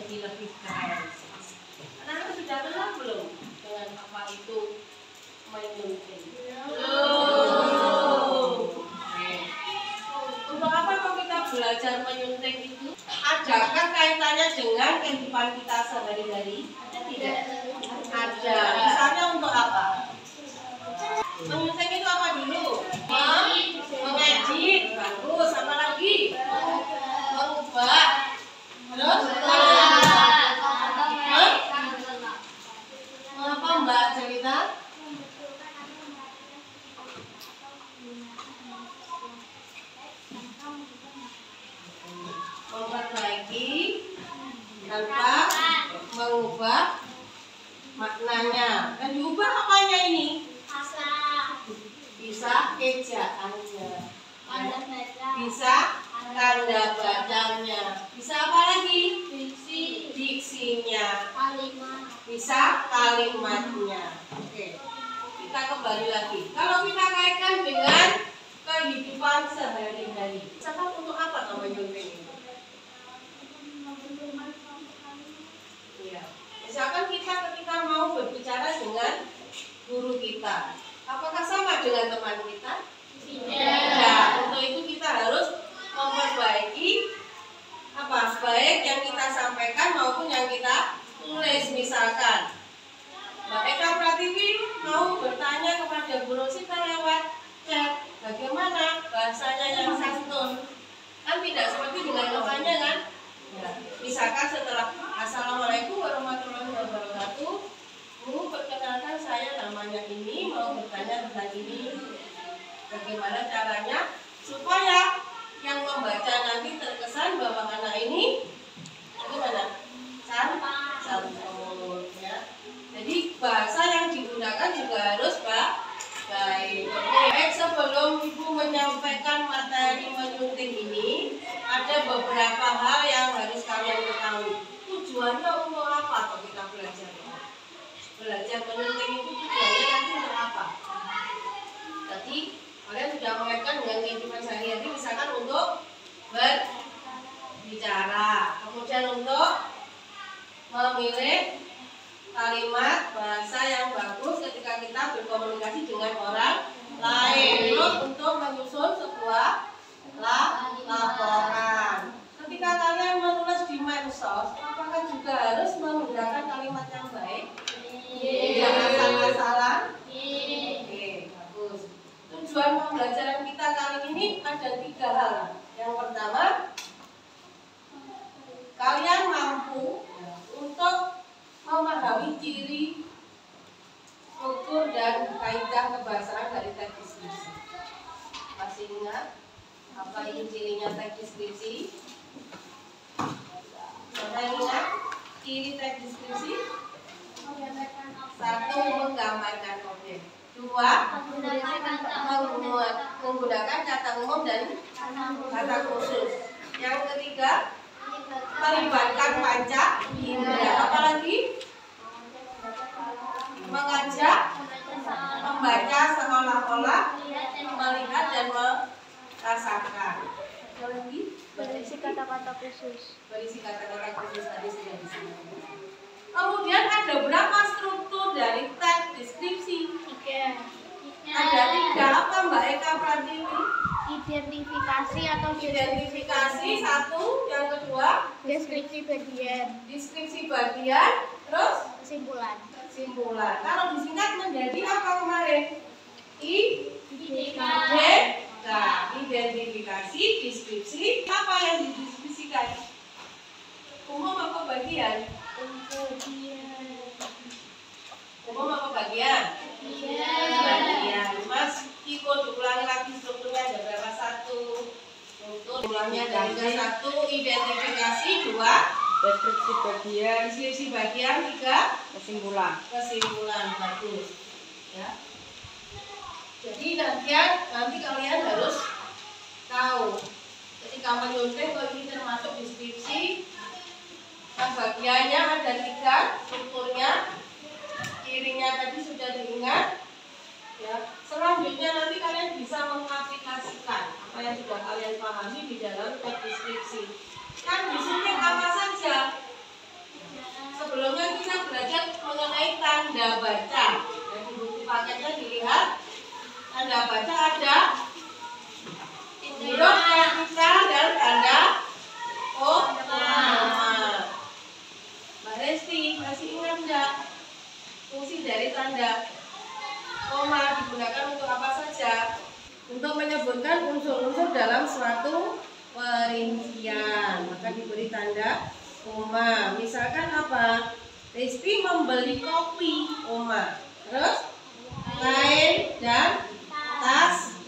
menjadi lebih keren. Anak-anak sudah kenal belum dengan apa itu menyunting? Belum. Untuk apa kok kita belajar menyunting itu? Adakah kaitannya dengan kehidupan kita sehari-hari? Ada tidak? Ada. Misalnya untuk apa? Menyunting itu apa dulu? Mengedit. Bagus. Apa lagi? Mengubah. Terus? Mengapa Mbak Jelita? Memperbaiki tanpa mengubah maknanya. Dan diubah apanya ini? Bisa ejaannya, bisa tanda bacanya, bisa apa lagi? Diksinya, bisa kalimatnya. Oke, kita kembali lagi. Kalau kita kaitkan dengan kehidupan sehari-hari, misalkan untuk apa kamu menyunting itu? Ya, misalkan kita ketika mau berbicara dengan guru kita, apakah sama dengan teman kita? Tidak. Untuk itu kita harus memperbaiki apa baik yang kita sampaikan maupun yang kita tulis. Misalkan Mbak Eka Pratiwi mau bertanya kepada Bu Rosita lewat chat, bagaimana bahasanya yang santun? Kan tidak seperti dengan namanya kan? Ya. Misalkan setelah Assalamualaikum warahmatullahi wabarakatuh, Bu, perkenalkan saya namanya ini, mau bertanya tentang ini. Bagaimana caranya supaya yang membaca nanti terkesan bahwa anak ini bagaimana? Santun, ya. Jadi bahasa yang digunakan juga harus baik. Baik, sebelum Ibu menyampaikan materi menyunting ini, ada beberapa hal yang harus kalian ketahui. Tujuannya untuk apa kalau kita belajar? Belajar menyunting itu tujuannya nanti untuk apa? Tadi kalian sudah mengaitkan dengan kehidupan sehari-hari, misalkan untuk berbicara, kemudian untuk memilih kalimat bahasa yang bagus ketika kita berkomunikasi dengan orang lain, terus untuk menyusun sebuah laporan. Ketika kalian menulis di medsos, apakah juga harus menggunakan kalimat yang baik? Tidak asal-asalan? Oke, bagus. Tujuan pembelajaran kita kali ini ada 3 hal. Yang pertama, kalian mampu untuk memahami ciri, struktur, dan kaidah kebahasaan dari teks deskripsi. Masih ingat apa ini cirinya teks deskripsi? Pernah ingat ciri teks deskripsi? 1. Menggambarkan objek. 2. Menggunakan kata umum dan kata khusus. Yang ketiga, melibatkan panca indera. Apalagi mengajak membaca seolah-olah melihat dan merasakan. Apalagi berisi kata-kata khusus. Berisi kata-kata khusus tadi sudah disebutkan. Kemudian ada berapa struktur dari teks deskripsi? 3. Ada 3 apa Mbak Eka Pratiwi? Identifikasi atau identifikasi 1, yang kedua deskripsi bagian. Deskripsi bagian, terus Kesimpulan. Kalau disingkat menjadi apa kemarin? Identifikasi, deskripsi. Apa yang dideskripsikan? Umum apa bagian? Umum apa bagian? Bagian. Mas Kiko diulangi lagi strukturnya ada berapa? 1. Struktur ulangnya dari 1. Identifikasi 2. Deskripsi bagian 3. Kesimpulan. Bagus. Ya. Jadi nanti kalian harus tahu ketika menyunting kalau ini termasuk deskripsi. Nah, bagiannya ada 3 strukturnya. Cirinya tadi sudah diingat. Ya. Selanjutnya nanti kalian bisa mengaplikasikan apa yang sudah kalian pahami di dalam teks deskripsi. Kan di sini apa saja? tandanya dilihat. Tanda baca ada huruf kapital dan tanda koma. Mbak Resti, masih ingat nggak fungsi dari tanda koma digunakan untuk apa saja? Untuk menyebutkan unsur-unsur dalam suatu perincian, maka diberi tanda koma. Misalkan apa? Resti membeli kopi, koma. Terus kain dan tas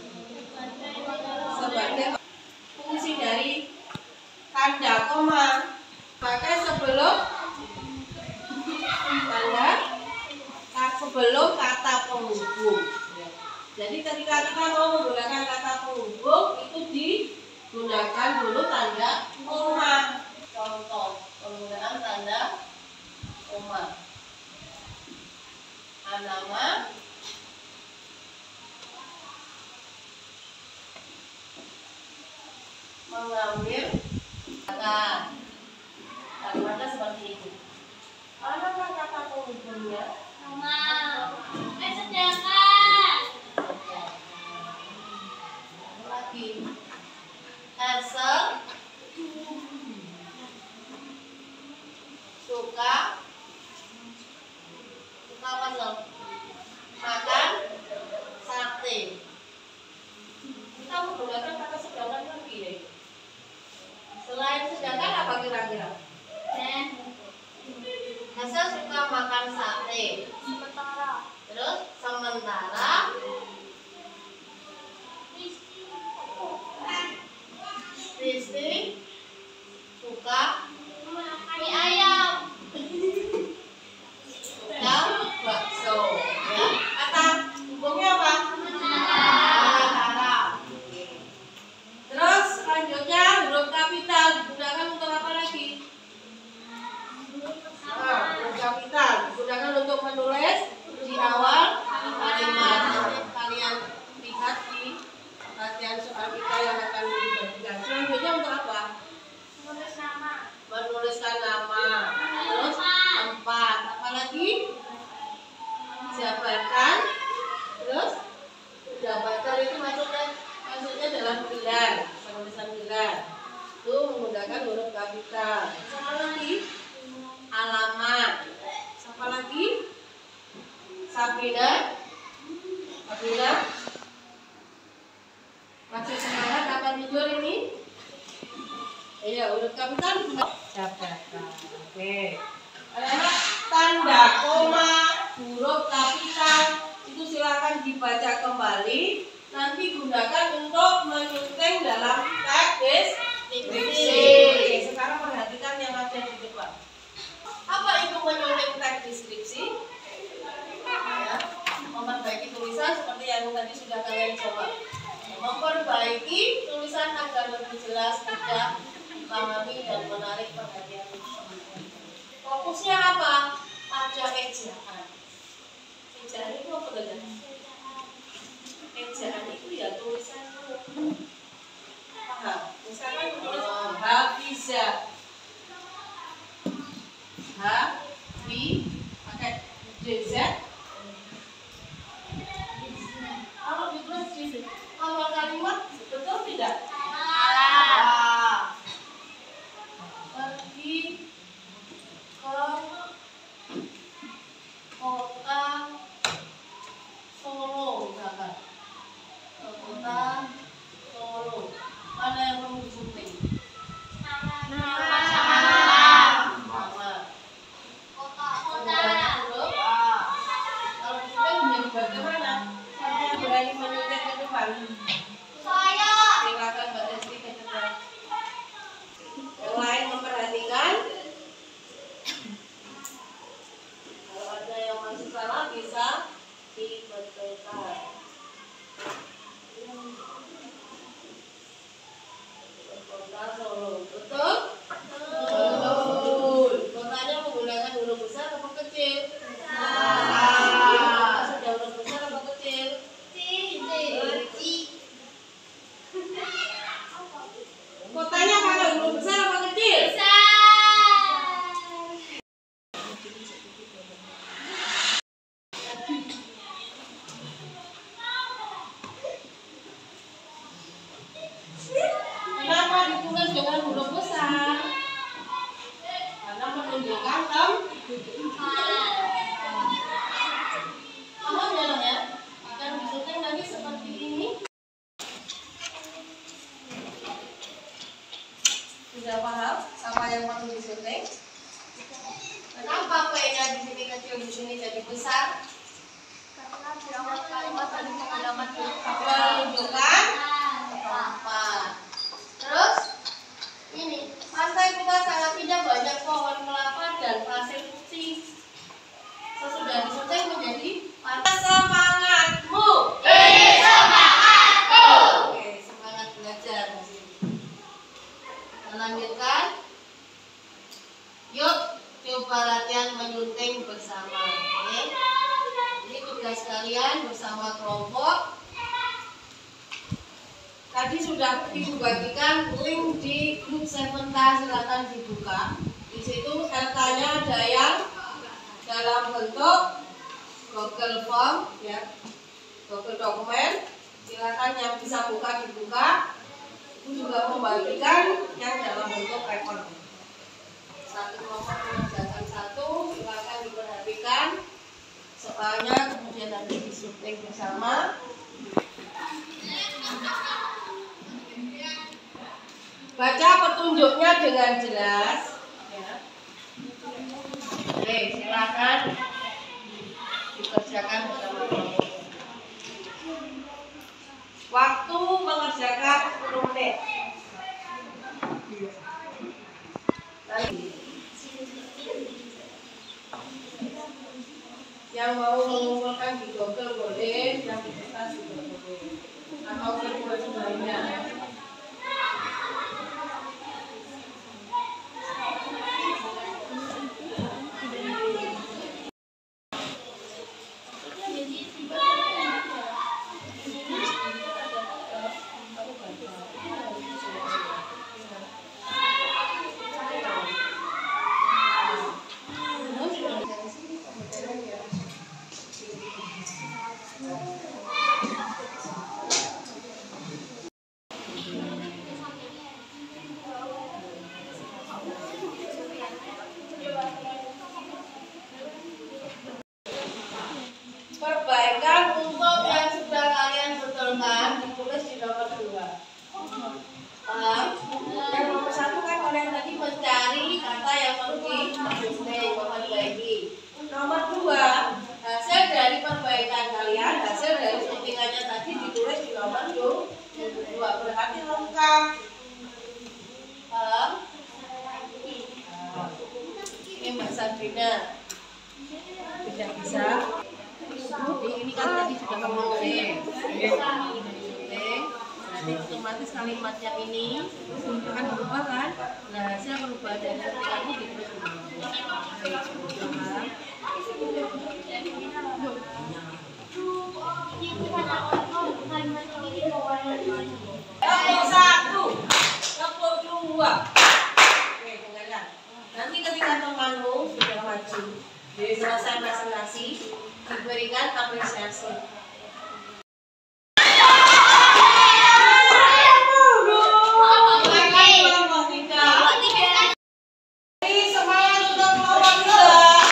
sebagai fungsi dari tanda koma. Pakai sebelum kata penghubung. Jadi ketika kita mau menggunakan kata penghubung itu digunakan dulu tanda koma. Contoh penggunaan tanda koma. Anama mengambil kata seperti itu. Manakah kata penghubungnya? Sedangkan. Lagi Hazel suka apa dong? Makan sate. Kita menggunakan kata sedangkan lagi ya. Selain sedangkan apa kira-kira? Hazel suka makan sate. Sementara. Terus sementara Rizky suka Mie ayam. suka bakso. Ya. Kata hubungnya apa? Sementara. Terus selanjutnya huruf kapital digunakan untuk apa lagi? Huruf kapital digunakan untuk menulis di awal kalimat. Kalian lihat di latihan soal kita yang akan dibagikan. Selanjutnya untuk apa? Menulis nama. Menuliskan nama. Terus tempat. Apa lagi? Jabatan. Terus jabatan itu maksudnya dalam gelar, penulisan gelar. Itu menggunakan huruf kapital. Sama lagi? Alamat. Siapa lagi? Sabrina. Masih semangat kapan tidur ini? Iya, huruf kapital jabatan. Oke. Anak tanda koma, huruf kapital itu silakan dibaca kembali. Nanti gunakan untuk menyunting dalam teks deskripsi. Sekarang perhatikan yang ada di depan. Apa itu menyunting teks deskripsi? Ya, memperbaiki tulisan seperti yang tadi sudah kalian coba. Memperbaiki tulisan agar lebih jelas, mudah dipahami dan menarik perhatian. Fokusnya apa? Pada ejaan. Ejaan itu apa saja? Ejaan itu ya tulisan. Paham? Misalkan tulis Hafiza. Pakai DZ. Kalau ditulis di awal kalimat betul tidak? Salah. Pergi ke kota Solo, misalkan. Ke kota Solo. Mana yang perlu disunting? Bagaimana? Siapa yang berani menyuntik ke depan? Saya. Silakan Mbak Desti ke depan. Yang lain memperhatikan. Kalau ada yang masih salah bisa dibetulkan. Kota Solo, betul? Betul. Kotanya menggunakan huruf besar atau kecil? Sudah huruf besar atau kecil? Kotanya pakai huruf besar atau kecil? Paham ya, Dong, ya? Akan disyuting nanti seperti ini. Sudah paham apa yang perlu disyuting? Kenapa P-nya di sini kecil, di sini jadi besar? Karena di awal kalimat ada pengalaman Menunjukkan tempat. Terus ini pantai kita sangat tidak banyak pohon kelapa dan pasir putih. Sesudah disyuting menjadi pantai. Semangatmu. semangatku. Oke, semangat belajar. Kita lanjutkan. Yuk, coba latihan menyunting bersama. Oke. Ini tugas kalian bersama kelompok. Tadi sudah dibagikan link di grup Seventa, silakan dibuka. Di situ LK-nya ada yang dalam bentuk Google Form, ya, Google dokumen. Silakan yang bisa buka dibuka. Itu juga membagikan yang dalam bentuk rekor. Satu kelompok mengerjakan satu, silakan diperhatikan. Soalnya kemudian nanti disyuting bersama. Baca petunjuknya dengan jelas. Ya. Oke, silakan dikerjakan bersama kelompok. Waktu mengerjakan 10 menit. Yang mau mengumpulkan di Google boleh, yang di kertas juga boleh, atau kedua sebelumnya. Perbaikan untuk yang sudah kalian betulkan ditulis di nomor 2. Paham? Yang nomor 1 kan kalian tadi mencari kata yang perlu disyuting, memperbaiki. Nomor 2, hasil dari perbaikan kalian, hasil dari syutingannya tadi ditulis di nomor 2. Berarti lengkap. Paham? Ini Mbak Sabrina. Tidak bisa. Jadi ini kan tadi sudah kamu syuting. Nanti otomatis kalimat yang ini akan berubah kan? Nah, hasil perubahan dari syutinganmu ditulis di bawah. Kelompok 1, kelompok 2. Oke, dengarkan. Nanti ketika temanmu sudah maju selesai presentasi, diberikan apresiasi. Semangat untuk kelompok 3.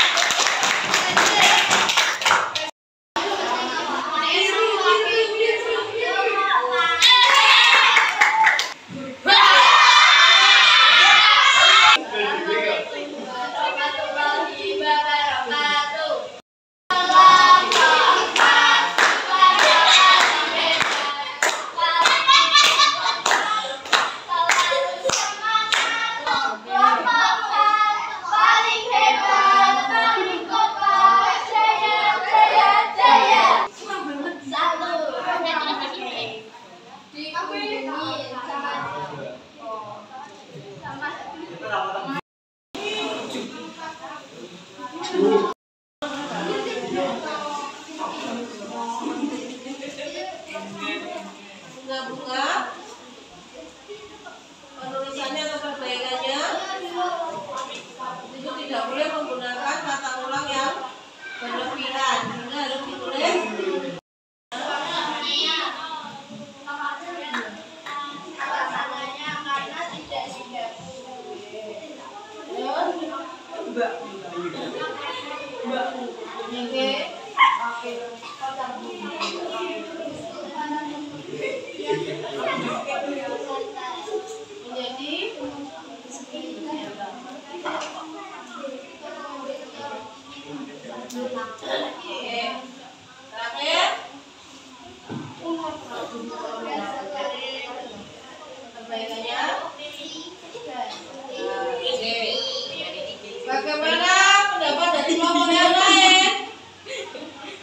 Bagaimana pendapat dari kelompok yang lain?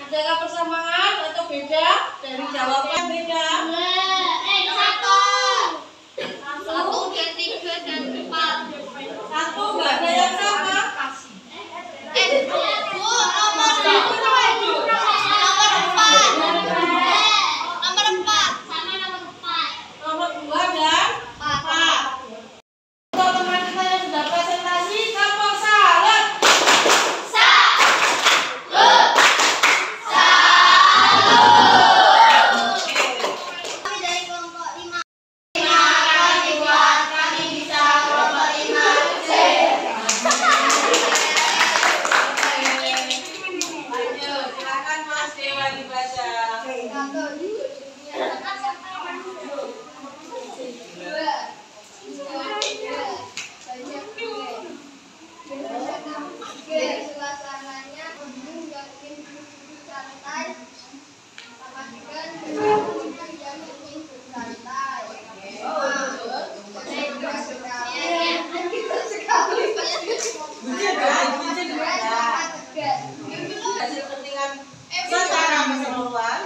Adakah persamaan atau beda dari jawaban beda? Satu, tiga, dan empat. Satu nggak ada yang sama. Nomor 2 dan 4. Untuk teman kita yang sudah presentasi, kampung salut. Lanjut, silakan Mas Dewa dibaca. Suasananya mendung dan santai, pastikan dan santai. Hasil pentingan secara keseluruhan.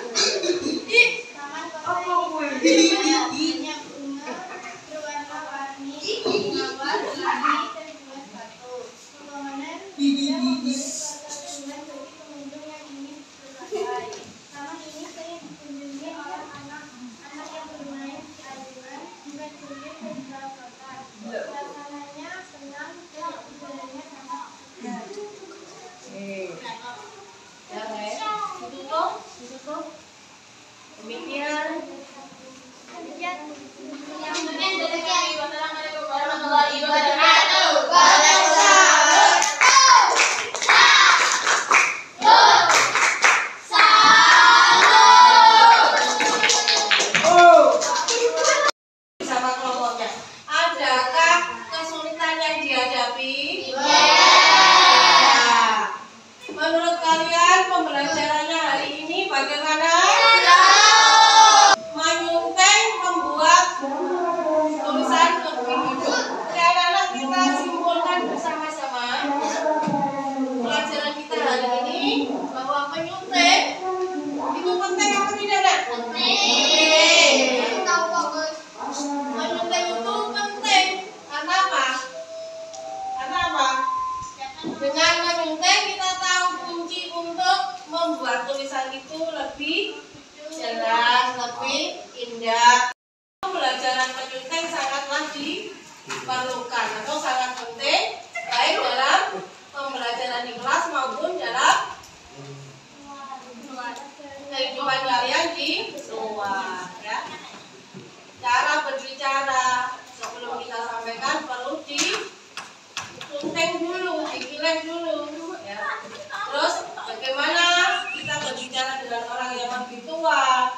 Ditutup. Demikian. Warahmatullahi wabarakatuh. Bersama kelompoknya. Adakah kesulitan yang dihadapi? Menurut kalian pembelajarannya hari ini bagaimana? Menyunting membuat tulisan lebih hidup. Anak-anak kita simpulkan bersama-sama pelajaran kita hari ini bahwa menyunting itu penting apa tidak, Nak? Penting. Menyunting itu penting. Karena apa? Dengan menyunting kita tahu kunci untuk membuat tulisan itu lebih jelas, lebih indah. Pembelajaran menyunting sangatlah diperlukan atau sangat penting baik dalam pembelajaran di kelas maupun dalam kehidupan kalian di luar, ya. Cara berbicara sebelum kita sampaikan perlu disunting dulu, dikilik dulu, ya. Terus bagaimana kita berbicara dengan orang yang lebih tua,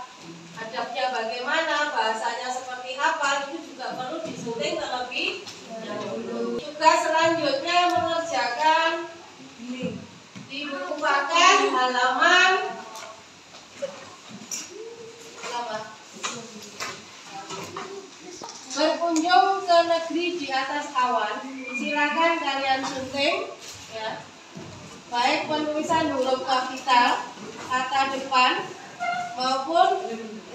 adabnya bagaimana, bahasanya seperti apa, itu juga perlu disunting terlebih dahulu. Juga selanjutnya mengerjakan di buku paket halaman berkunjung ke negeri di atas awan. Silakan kalian sunting, ya. Baik penulisan huruf kapital, kata depan maupun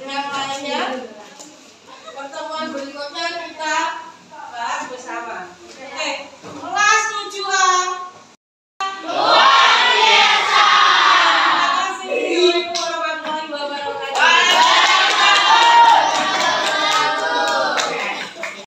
yang lainnya. Pertemuan berikutnya kita bahas bersama.